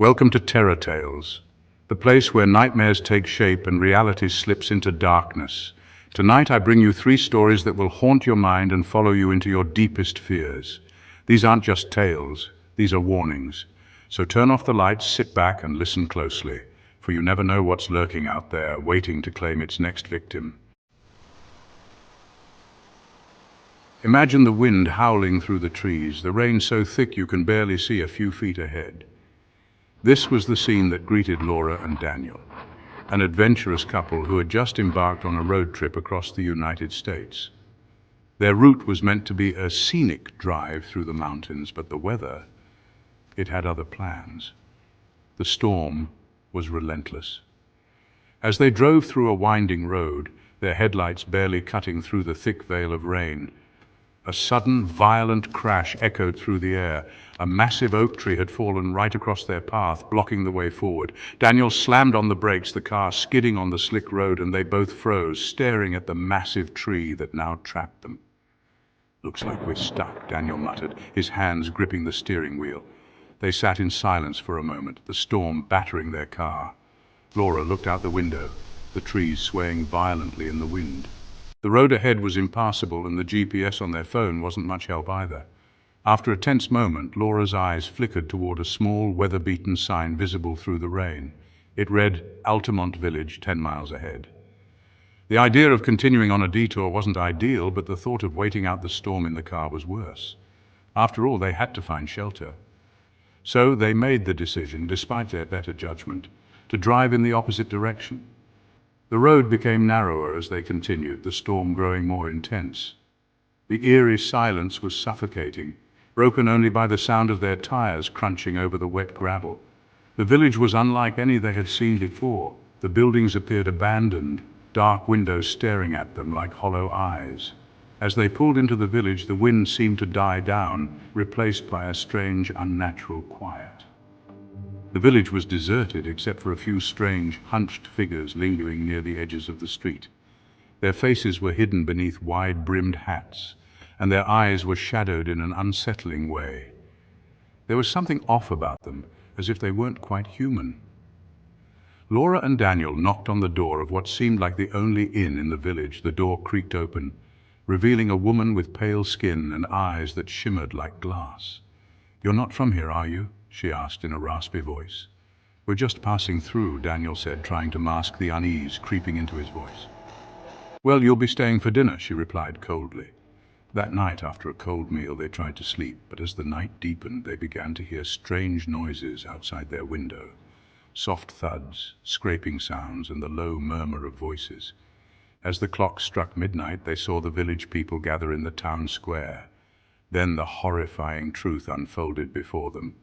Welcome to Terror Tales, the place where nightmares take shape and reality slips into darkness. Tonight I bring you three stories that will haunt your mind and follow you into your deepest fears. These aren't just tales, these are warnings. So turn off the lights, sit back and listen closely, for you never know what's lurking out there, waiting to claim its next victim. Imagine the wind howling through the trees, the rain so thick you can barely see a few feet ahead. This was the scene that greeted Laura and Daniel, an adventurous couple who had just embarked on a road trip across the United States. Their route was meant to be a scenic drive through the mountains, but the weather, it had other plans. The storm was relentless. As they drove through a winding road, their headlights barely cutting through the thick veil of rain, a sudden, violent crash echoed through the air. A massive oak tree had fallen right across their path, blocking the way forward. Daniel slammed on the brakes, the car skidding on the slick road, and they both froze, staring at the massive tree that now trapped them. "Looks like we're stuck," Daniel muttered, his hands gripping the steering wheel. They sat in silence for a moment, the storm battering their car. Laura looked out the window, the trees swaying violently in the wind. The road ahead was impassable, and the GPS on their phone wasn't much help either. After a tense moment, Laura's eyes flickered toward a small, weather-beaten sign visible through the rain. It read, "Altamont Village, 10 miles ahead." The idea of continuing on a detour wasn't ideal, but the thought of waiting out the storm in the car was worse. After all, they had to find shelter. So they made the decision, despite their better judgment, to drive in the opposite direction. The road became narrower as they continued, the storm growing more intense. The eerie silence was suffocating, broken only by the sound of their tires crunching over the wet gravel. The village was unlike any they had seen before. The buildings appeared abandoned, dark windows staring at them like hollow eyes. As they pulled into the village, the wind seemed to die down, replaced by a strange, unnatural quiet. The village was deserted except for a few strange, hunched figures lingering near the edges of the street. Their faces were hidden beneath wide-brimmed hats, and their eyes were shadowed in an unsettling way. There was something off about them, as if they weren't quite human. Laura and Daniel knocked on the door of what seemed like the only inn in the village. The door creaked open, revealing a woman with pale skin and eyes that shimmered like glass. "You're not from here, are you?" she asked in a raspy voice. "We're just passing through," Daniel said, trying to mask the unease creeping into his voice. "Well, you'll be staying for dinner," she replied coldly. That night, after a cold meal, they tried to sleep, but as the night deepened, they began to hear strange noises outside their window. Soft thuds, scraping sounds, and the low murmur of voices. As the clock struck midnight, they saw the village people gather in the town square. Then the horrifying truth unfolded before them.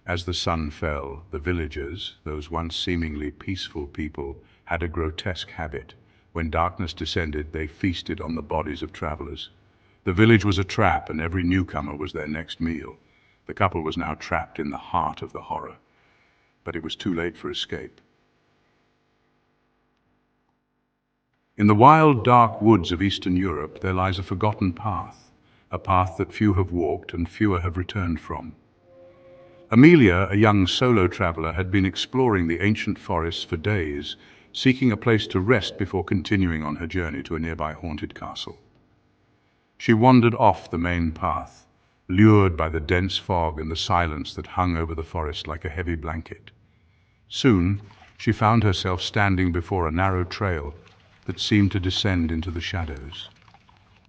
As the sun fell, the villagers, those once seemingly peaceful people, had a grotesque habit. When darkness descended, they feasted on the bodies of travelers. The village was a trap, and every newcomer was their next meal. The couple was now trapped in the heart of the horror. But it was too late for escape. In the wild, dark woods of Eastern Europe, there lies a forgotten path, a path that few have walked and fewer have returned from. Amelia, a young solo traveler, had been exploring the ancient forests for days, seeking a place to rest before continuing on her journey to a nearby haunted castle. She wandered off the main path, lured by the dense fog and the silence that hung over the forest like a heavy blanket. Soon, she found herself standing before a narrow trail that seemed to descend into the shadows.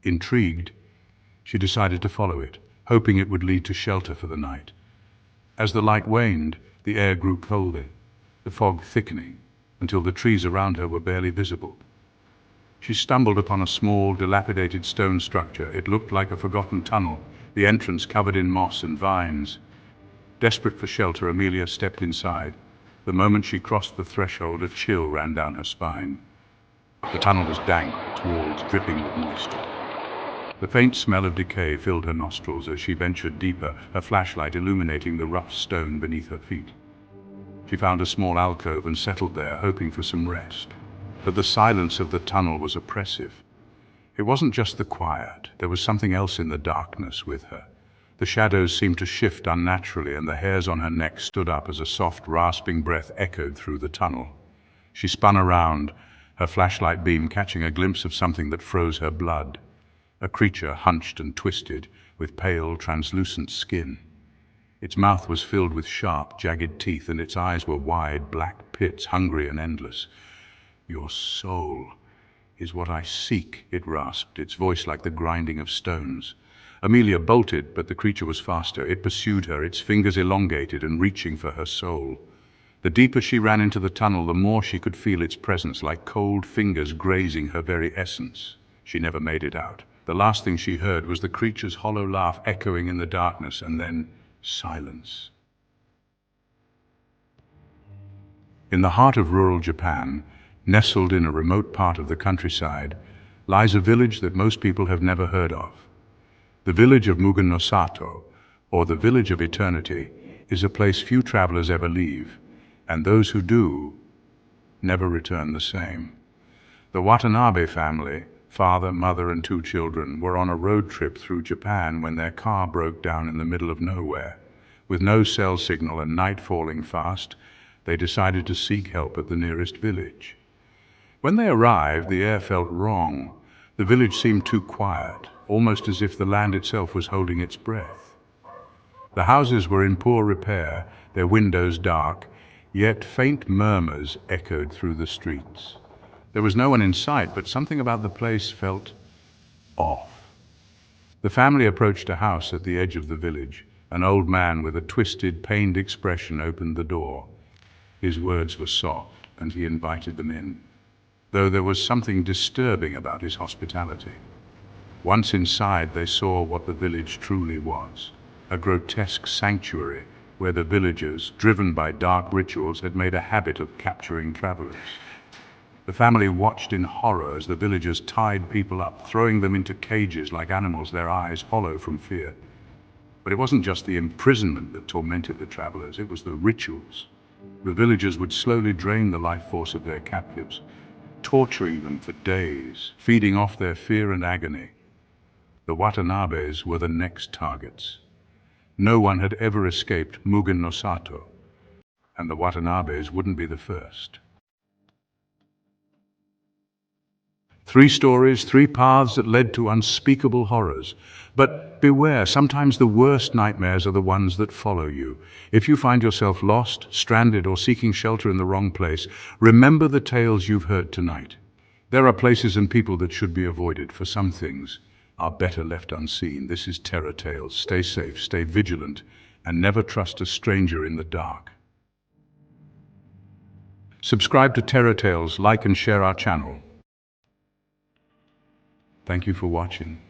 Intrigued, she decided to follow it, hoping it would lead to shelter for the night. As the light waned, the air grew colder, the fog thickening, until the trees around her were barely visible. She stumbled upon a small, dilapidated stone structure. It looked like a forgotten tunnel, the entrance covered in moss and vines. Desperate for shelter, Amelia stepped inside. The moment she crossed the threshold, a chill ran down her spine. The tunnel was dank, its walls dripping with moisture. The faint smell of decay filled her nostrils as she ventured deeper, her flashlight illuminating the rough stone beneath her feet. She found a small alcove and settled there, hoping for some rest. But the silence of the tunnel was oppressive. It wasn't just the quiet, there was something else in the darkness with her. The shadows seemed to shift unnaturally, and the hairs on her neck stood up as a soft, rasping breath echoed through the tunnel. She spun around, her flashlight beam catching a glimpse of something that froze her blood. A creature hunched and twisted, with pale, translucent skin. Its mouth was filled with sharp, jagged teeth, and its eyes were wide, black pits, hungry and endless. "Your soul is what I seek," it rasped, its voice like the grinding of stones. Amelia bolted, but the creature was faster. It pursued her, its fingers elongated and reaching for her soul. The deeper she ran into the tunnel, the more she could feel its presence, like cold fingers grazing her very essence. She never made it out. The last thing she heard was the creature's hollow laugh echoing in the darkness, and then silence. In the heart of rural Japan, nestled in a remote part of the countryside, lies a village that most people have never heard of. The village of Mugen no Sato, or the village of eternity, is a place few travelers ever leave, and those who do never return the same. The Watanabe family, father, mother, and 2 children, were on a road trip through Japan when their car broke down in the middle of nowhere. With no cell signal and night falling fast, they decided to seek help at the nearest village. When they arrived, the air felt wrong. The village seemed too quiet, almost as if the land itself was holding its breath. The houses were in poor repair, their windows dark, yet faint murmurs echoed through the streets. There was no one in sight, but something about the place felt off. The family approached a house at the edge of the village. An old man with a twisted, pained expression opened the door. His words were soft, and he invited them in, though there was something disturbing about his hospitality. Once inside, they saw what the village truly was, a grotesque sanctuary where the villagers, driven by dark rituals, had made a habit of capturing travelers. The family watched in horror as the villagers tied people up, throwing them into cages like animals, their eyes hollow from fear. But it wasn't just the imprisonment that tormented the travelers, it was the rituals. The villagers would slowly drain the life force of their captives, torturing them for days, feeding off their fear and agony. The Watanabes were the next targets. No one had ever escaped Mugen no Sato, and the Watanabes wouldn't be the first. 3 stories, 3 paths that led to unspeakable horrors. But beware, sometimes the worst nightmares are the ones that follow you. If you find yourself lost, stranded, or seeking shelter in the wrong place, remember the tales you've heard tonight. There are places and people that should be avoided, for some things are better left unseen. This is Terror Tales. Stay safe, stay vigilant, and never trust a stranger in the dark. Subscribe to Terror Tales, like and share our channel. Thank you for watching.